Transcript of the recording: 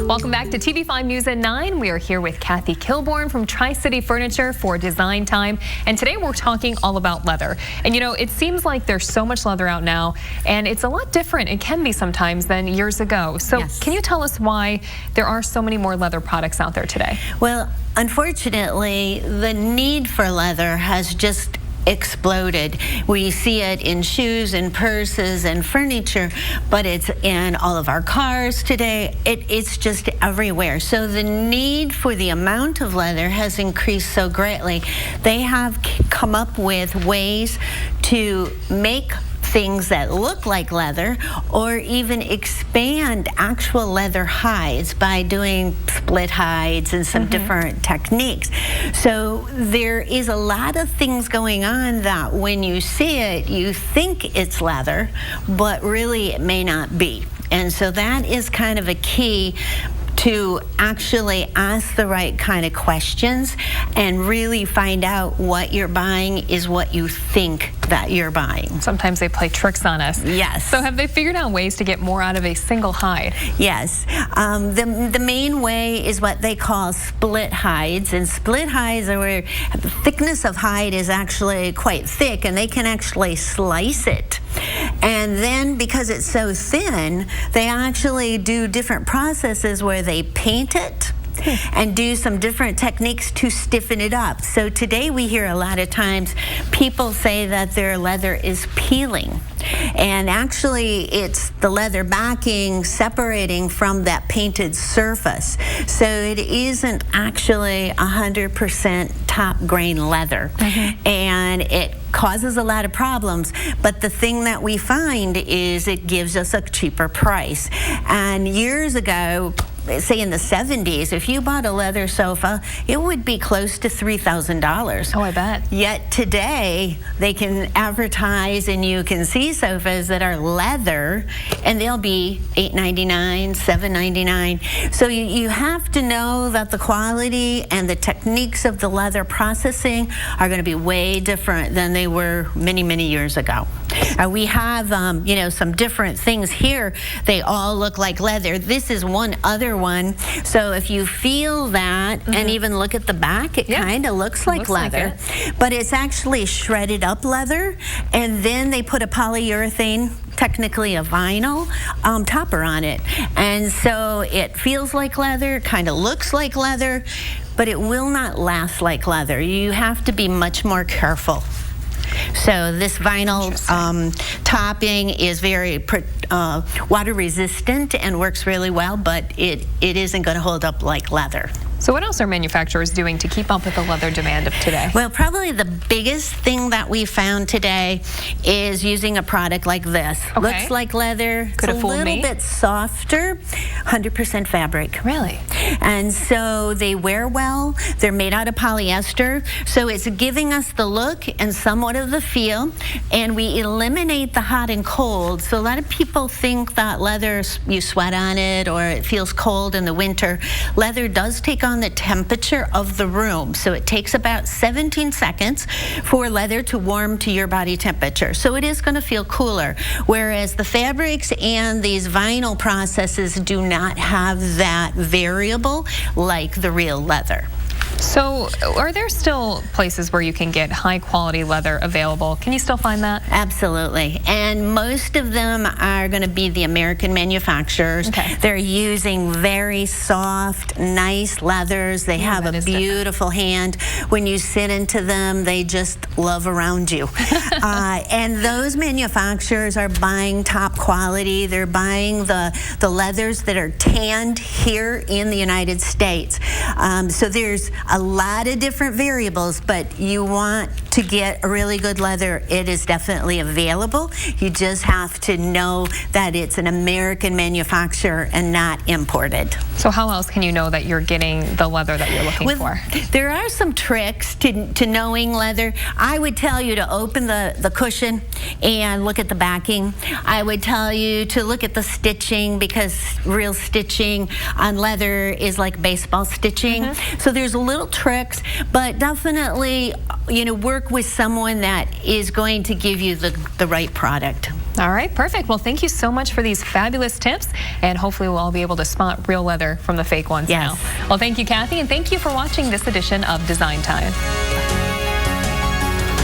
Welcome back to TV5 News at 9. We are here with Kathy Kilbourne from Tri-City Furniture for Design Time. And today we're talking all about leather. And you know, it seems like there's so much leather out now, and it's a lot different, it can be sometimes, than years ago. So yes. Can you tell us why there are so many more leather products out there today? Well, unfortunately, the need for leather has just exploded. We see it in shoes and purses and furniture, but it's in all of our cars today. It's just everywhere. So the need for the amount of leather has increased so greatly. They have come up with ways to make things that look like leather, or even expand actual leather hides by doing split hides and some different techniques. So there is a lot of things going on that when you see it, you think it's leather, but really it may not be. And so that is kind of a key to actually ask the right kind of questions and really find out what you're buying is what you think that you're buying. Sometimes they play tricks on us. Yes. So have they figured out ways to get more out of a single hide? Yes. The main way is what they call split hides, and split hides are where the thickness of hide is actually quite thick, and they can actually slice it. And then because it's so thin, they actually do different processes where they paint it and do some different techniques to stiffen it up. So today we hear a lot of times people say that their leather is peeling. And actually it's the leather backing separating from that painted surface. So it isn't actually 100% top grain leather. And it causes a lot of problems, but the thing that we find is it gives us a cheaper price. And years ago, say in the 70s, if you bought a leather sofa, it would be close to $3,000. Oh, I bet. Yet today, they can advertise and you can see sofas that are leather, and they'll be $899, $799. So you have to know that the quality and the techniques of the leather processing are going to be way different than they were many, many years ago. We have, you know, some different things here. They all look like leather. This is one other one. So if you feel that and even look at the back, it kind of looks like leather. But it's actually shredded up leather, and then they put a polyurethane, technically a vinyl, topper on it. And so it feels like leather, kind of looks like leather, but it will not last like leather. You have to be much more careful. So this vinyl topping is very water resistant and works really well, but it isn't going to hold up like leather. So what else are manufacturers doing to keep up with the leather demand of today? Well, probably the biggest thing that we found today is using a product like this. Looks like leather. Could have fooled me. It's a little bit softer, 100% fabric. Really? And so they wear well. They're made out of polyester. So it's giving us the look and somewhat of the feel, and we eliminate the hot and cold. So a lot of people think that leather, you sweat on it or it feels cold in the winter. Leather does take on the temperature of the room. So it takes about 17 seconds for leather to warm to your body temperature. So it is going to feel cooler. Whereas the fabrics and these vinyl processes do not have that variable like the real leather. So are there still places where you can get high quality leather available? Can you still find that? Absolutely. And most of them are going to be the American manufacturers. They're using very soft, nice leathers. They have a beautiful hand. When you sit into them, they just love around you. And those manufacturers are buying top quality. They're buying the leathers that are tanned here in the United States. So there's a lot of different variables, but you want to get a really good leather, it is definitely available. You just have to know that it's an American manufacturer and not imported. So how else can you know that you're getting the leather that you're looking for? There are some tricks to knowing leather. I would tell you to open the cushion and look at the backing. I would tell you to look at the stitching, because real stitching on leather is like baseball stitching. So there's little tricks, but definitely, you know, work work with someone that is going to give you the right product. All right, perfect. Well, thank you so much for these fabulous tips, and hopefully we'll all be able to spot real leather from the fake ones now. Well, thank you, Kathy, and thank you for watching this edition of Design Time.